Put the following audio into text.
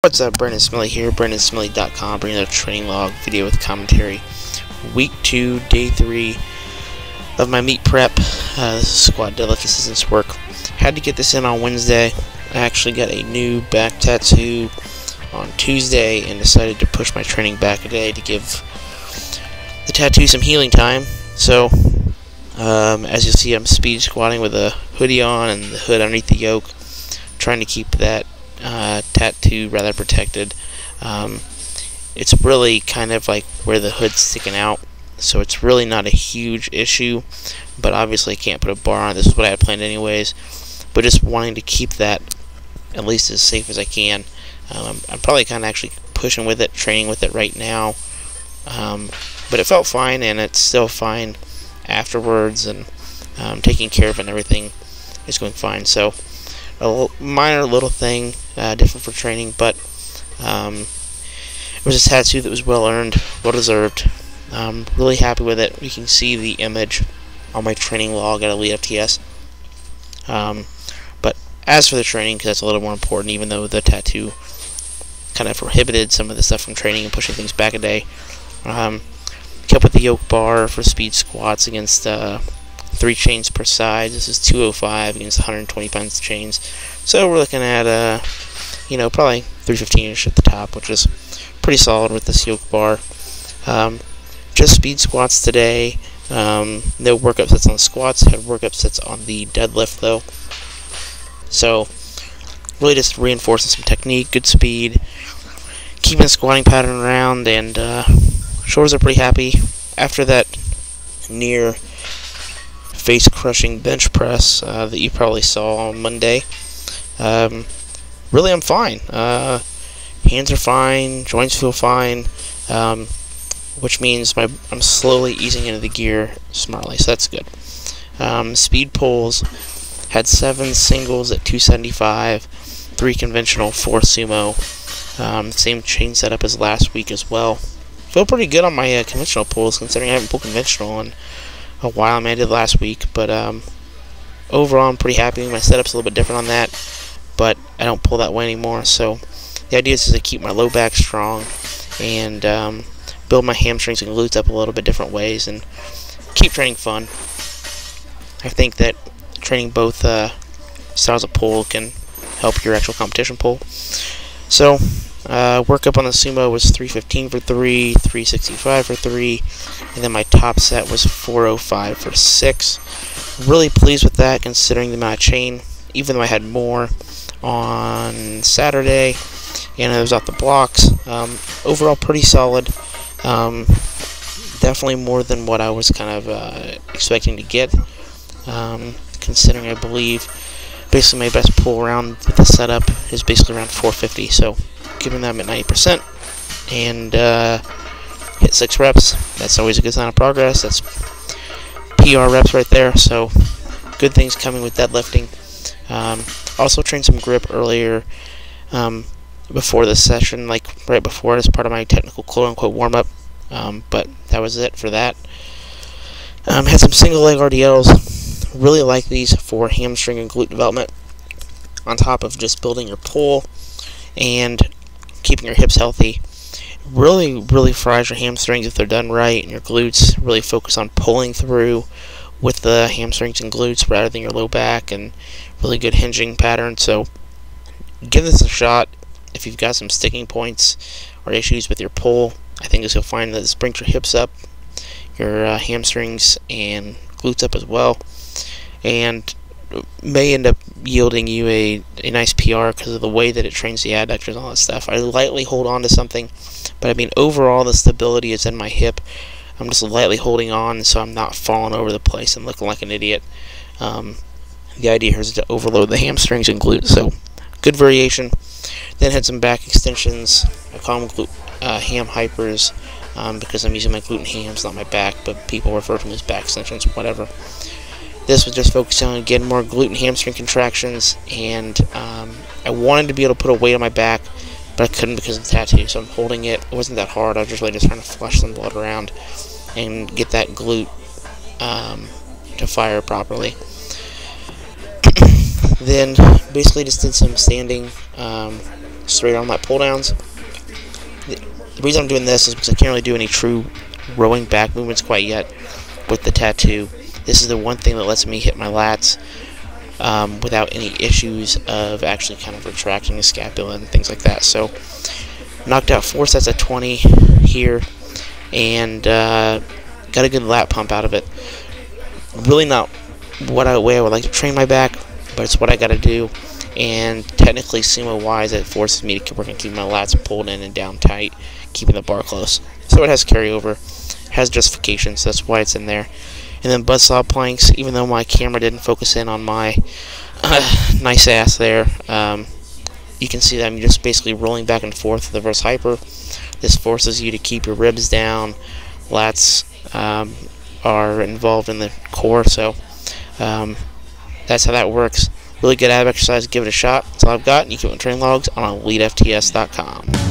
What's up, Smitley here, BrandonSmitley.com, bringing a training log video with commentary. Week 2, Day 3 of my meet prep. This is squat deadlift assistance work. Had to get this in on Wednesday. I actually got a new back tattoo on Tuesday and decided to push my training back a day to give the tattoo some healing time. So, as you'll see, I'm speed squatting with a hoodie on and the hood underneath the yoke, trying to keep that tattoo rather protected. It's really kind of like where the hood's sticking out, so it's really not a huge issue, but obviously I can't put a bar on it. This is what I had planned anyways, but just wanting to keep that at least as safe as I can. I'm probably kind of actually pushing with it, training with it right now, but it felt fine, and it's still fine afterwards, and taking care of it and everything is going fine. So a minor little thing, different for training, but it was a tattoo that was well earned, well deserved. Really happy with it. You can see the image on my training log at Elitefts. But as for the training, because that's a little more important, even though the tattoo kind of prohibited some of the stuff from training and pushing things back a day, kept with the yoke bar for speed squats against 3 chains per side. This is 205 against 120 pounds chains. So we're looking at, probably 315-ish at the top, which is pretty solid with this yoke bar. Just speed squats today. No workup sets on the squats. Had workup sets on the deadlift, though. So really just reinforcing some technique, good speed, keeping the squatting pattern around, and shoulders are pretty happy. After that near face-crushing bench press that you probably saw on Monday, really I'm fine. Hands are fine, joints feel fine, which means I'm slowly easing into the gear smartly, so that's good. Speed pulls, had 7 singles at 275, 3 conventional, 4 sumo. Same chain setup as last week as well. Feel pretty good on my conventional pulls, considering I haven't pulled conventional in a while. I mean, I did last week, but overall I'm pretty happy. My setup's a little bit different on that, but I don't pull that way anymore. So the idea is to keep my low back strong and build my hamstrings and glutes up a little bit different ways and keep training fun. I think that training both styles of pull can help your actual competition pull. So workup on the sumo was 315 for 3, 365 for 3, and then my top set was 405 for 6. Really pleased with that, considering the amount of chain, even though I had more on Saturday and it was off the blocks. Overall pretty solid. Definitely more than what I was kind of expecting to get, considering I believe basically my best pull around with the setup is basically around 450, so giving them at 90% and hit 6 reps. That's always a good sign of progress. That's PR reps right there, so good things coming with deadlifting. Also trained some grip earlier before this session, like right before, as part of my technical quote-unquote warm-up, but that was it for that. Had some single leg RDLs. Really like these for hamstring and glute development, on top of just building your pull and keeping your hips healthy. Really fries your hamstrings if they're done right, and your glutes. Really focus on pulling through with the hamstrings and glutes rather than your low back, and really good hinging pattern. So give this a shot if you've got some sticking points or issues with your pull. I think you'll find that this brings your hips up, your hamstrings and glutes up as well, and may end up yielding you a nice PR because of the way that it trains the adductors and all that stuff. I lightly hold on to something, but I mean overall the stability is in my hip. I'm just lightly holding on so I'm not falling over the place and looking like an idiot. The idea here is to overload the hamstrings and glutes, so good variation. Then had some back extensions. I call them glute ham hypers because I'm using my glute and hams, not my back, but people refer to them as back extensions, whatever. This was just focusing on getting more glute and hamstring contractions, and I wanted to be able to put a weight on my back, but I couldn't because of the tattoo, so I'm holding it. It wasn't that hard. I was just really just trying to flush some blood around and get that glute to fire properly. Then basically just did some standing straight on my pull downs. The reason I'm doing this is because I can't really do any true rowing back movements quite yet with the tattoo. This is the one thing that lets me hit my lats without any issues of actually kind of retracting the scapula and things like that. So knocked out 4 sets of 20 here, and got a good lat pump out of it. Really not way I would like to train my back, but it's what I got to do. And technically, sumo-wise, it forces me to keep working, keeping my lats pulled in and down tight, keeping the bar close. So it has carryover, has justification, so that's why it's in there. And then buzzsaw planks, even though my camera didn't focus in on my nice ass there, you can see that I'm just basically rolling back and forth with the reverse hyper. This forces you to keep your ribs down. Lats are involved in the core, so that's how that works. Really good ab exercise. Give it a shot. That's all I've got. You can get train logs on elitefts.com.